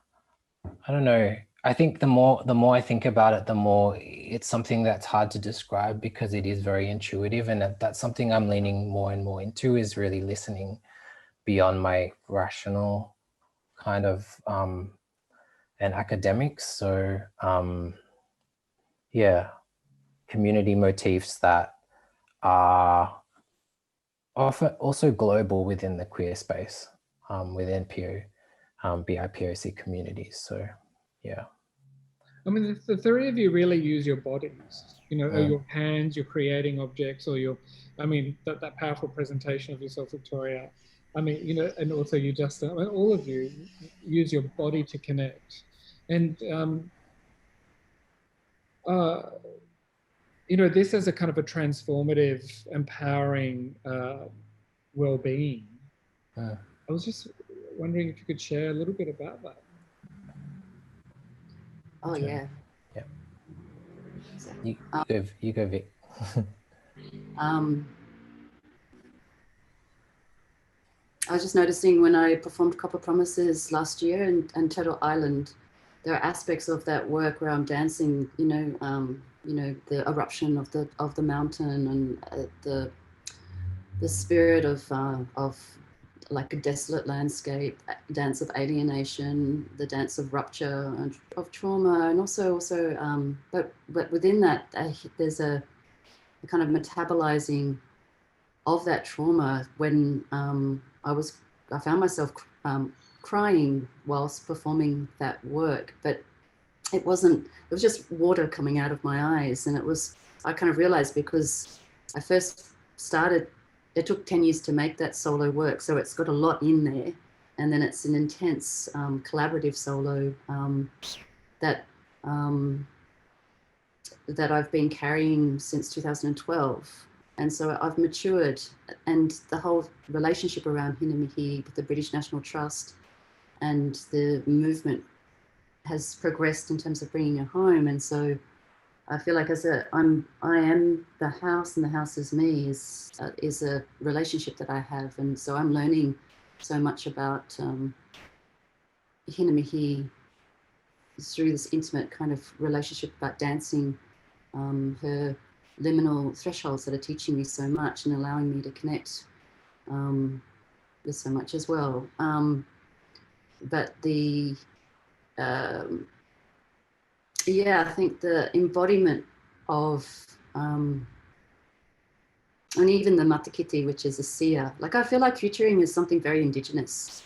I don't know. I think the more I think about it, the more it's something that's hard to describe, because it is very intuitive, and that's something I'm leaning more and more into, is really listening beyond my rational kind of and academics. So yeah, community motifs that are often also global within the queer space, within BIPOC communities. So yeah. I mean, the three of you really use your bodies, you know, or your hands, you're creating objects, or your, I mean, that powerful presentation of yourself, Victoria. I mean, you know, and also you, Justin, I mean, all of you use your body to connect. And, you know, this is a kind of a transformative, empowering well-being. I was just wondering if you could share a little bit about that. Oh, yeah. Yeah. So, You go, Vic. I was just noticing when I performed Copper Promises last year and Turtle Island, there are aspects of that work where I'm dancing, you know, the eruption of the mountain, and the spirit of like a desolate landscape, dance of alienation, the dance of rupture and of trauma, and also but within that there's a kind of metabolizing of that trauma. When I found myself crying whilst performing that work, but it was just water coming out of my eyes. And I kind of realized, because I first started, it took 10 years to make that solo work. So it's got a lot in there. And then it's an intense collaborative solo that I've been carrying since 2012. And so I've matured, and the whole relationship around Hinamihi with the British National Trust and the movement has progressed in terms of bringing it home. And so I feel like I am the house, and the house is me is a relationship that I have. And so I'm learning so much about Hinamihi through this intimate kind of relationship about dancing, her liminal thresholds that are teaching me so much and allowing me to connect with so much as well. But yeah, I think the embodiment of, and even the matakiti, which is a seer, like I feel like futuring is something very indigenous.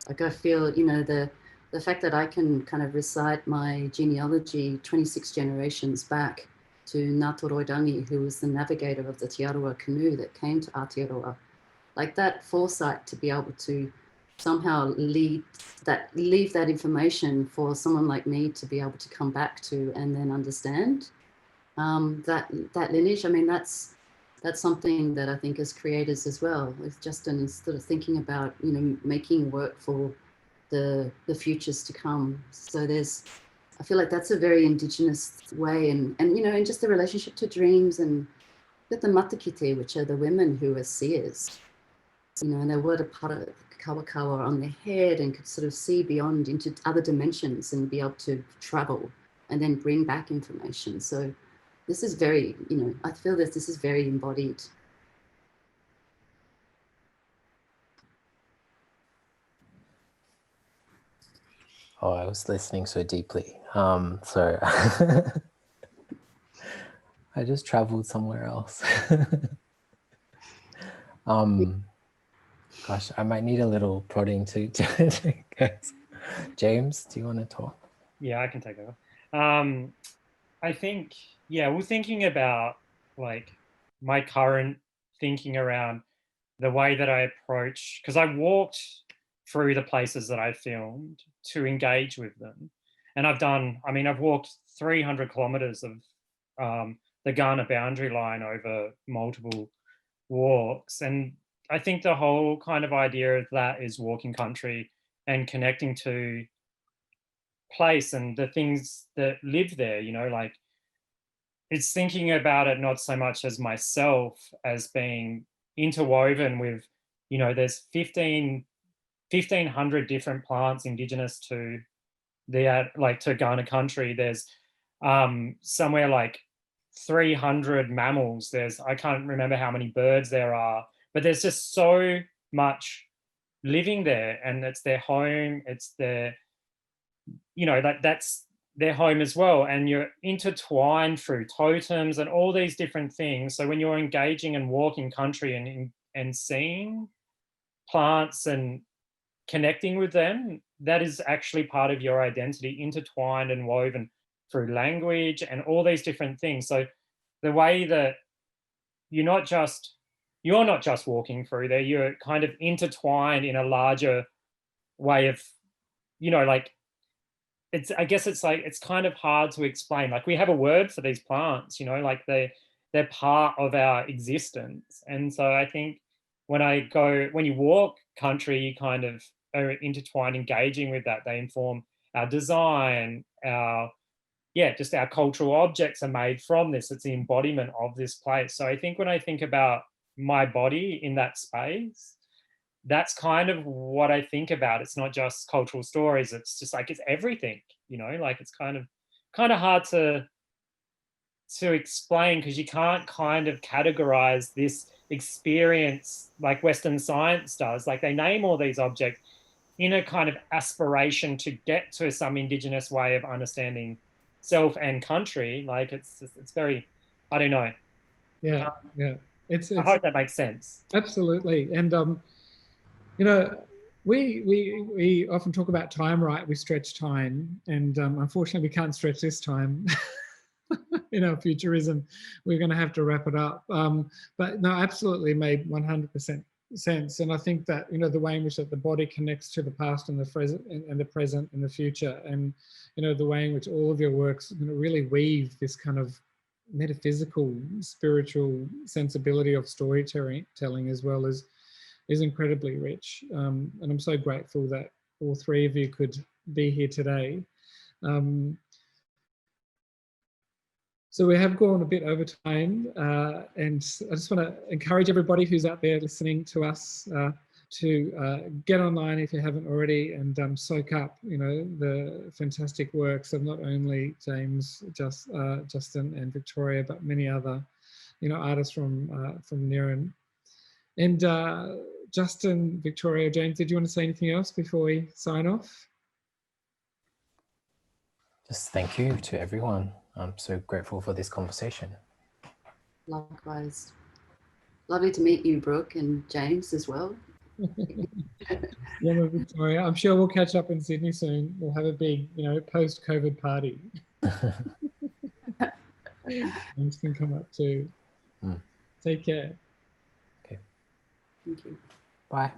Like I feel, you know, the fact that I can kind of recite my genealogy 26 generations back to Ngā Toroirangi, who was the navigator of the Te Arawa canoe that came to Aotearoa. Like that foresight to be able to somehow leave that information for someone like me to be able to come back to and then understand that lineage. I mean, that's something that I think as creators as well, with Justin, is sort of thinking about, you know, making work for the futures to come. So I feel like that's a very indigenous way, and you know, and just the relationship to dreams, and with the matakite, which are the women who are seers, you know, and they were part of kawakawa on their head and could sort of see beyond into other dimensions and be able to travel and then bring back information. So this is very, you know, I feel that this is very embodied. Oh, I was listening so deeply. So I just traveled somewhere else. Gosh, I might need a little prodding to James, do you want to talk? Yeah, I can take over. I think, yeah, we're thinking about like my current thinking around the way that I approach, because I walked through the places that I filmed to engage with them. And I've walked 300 kilometers of Ghana boundary line over multiple walks. And I think the whole kind of idea of that is walking country and connecting to place and the things that live there, you know, like it's thinking about it not so much as myself as being interwoven with, you know, there's 1,500 different plants indigenous to the like to Ghana country. There's somewhere like 300 mammals. There's, I can't remember how many birds there are, but there's just so much living there, and it's their home. It's their, you know, that's their home as well. And you're intertwined through totems and all these different things. So when you're engaging and walking country and seeing plants and connecting with them, that is actually part of your identity, intertwined and woven through language and all these different things. So the way that you're not just walking through there, you're kind of intertwined in a larger way of, you know, like, it's, I guess it's like, it's kind of hard to explain. Like we have a word for these plants, you know, like they're part of our existence. And so I think when you walk country, you kind of are intertwined, engaging with that. They inform our design, just our cultural objects are made from this. It's the embodiment of this place. So I think when I think about my body in that space, that's kind of what I think about. It's not just cultural stories. It's just like, it's everything, you know, like it's kind of hard to explain, because you can't kind of categorize this experience like Western science does. Like they name all these objects in a kind of aspiration to get to some indigenous way of understanding self and country. Like it's very, I don't know. Yeah, yeah. I hope that makes sense. Absolutely. And you know, we often talk about time, right? We stretch time, and unfortunately we can't stretch this time. In our futurism, we're going to have to wrap it up. But no, absolutely made 100% sense. And I think that, you know, the way in which that the body connects to the past and the present and the future, and, you know, the way in which all of your works, you know, really weave this kind of metaphysical, spiritual sensibility of storytelling as well as is incredibly rich. And I'm so grateful that all three of you could be here today. So we have gone a bit over time, and I just want to encourage everybody who's out there listening to us to get online if you haven't already, and soak up, you know, the fantastic works of not only James, Justin, and Victoria, but many other, you know, artists from NIRIN. And Justin, Victoria, James, did you want to say anything else before we sign off? Just thank you to everyone. I'm so grateful for this conversation. Likewise. Lovely to meet you, Brooke, and James as well. Yeah, Victoria. I'm sure we'll catch up in Sydney soon. We'll have a big, you know, post-COVID party. James can come up too. Take care. Okay. Thank you. Bye.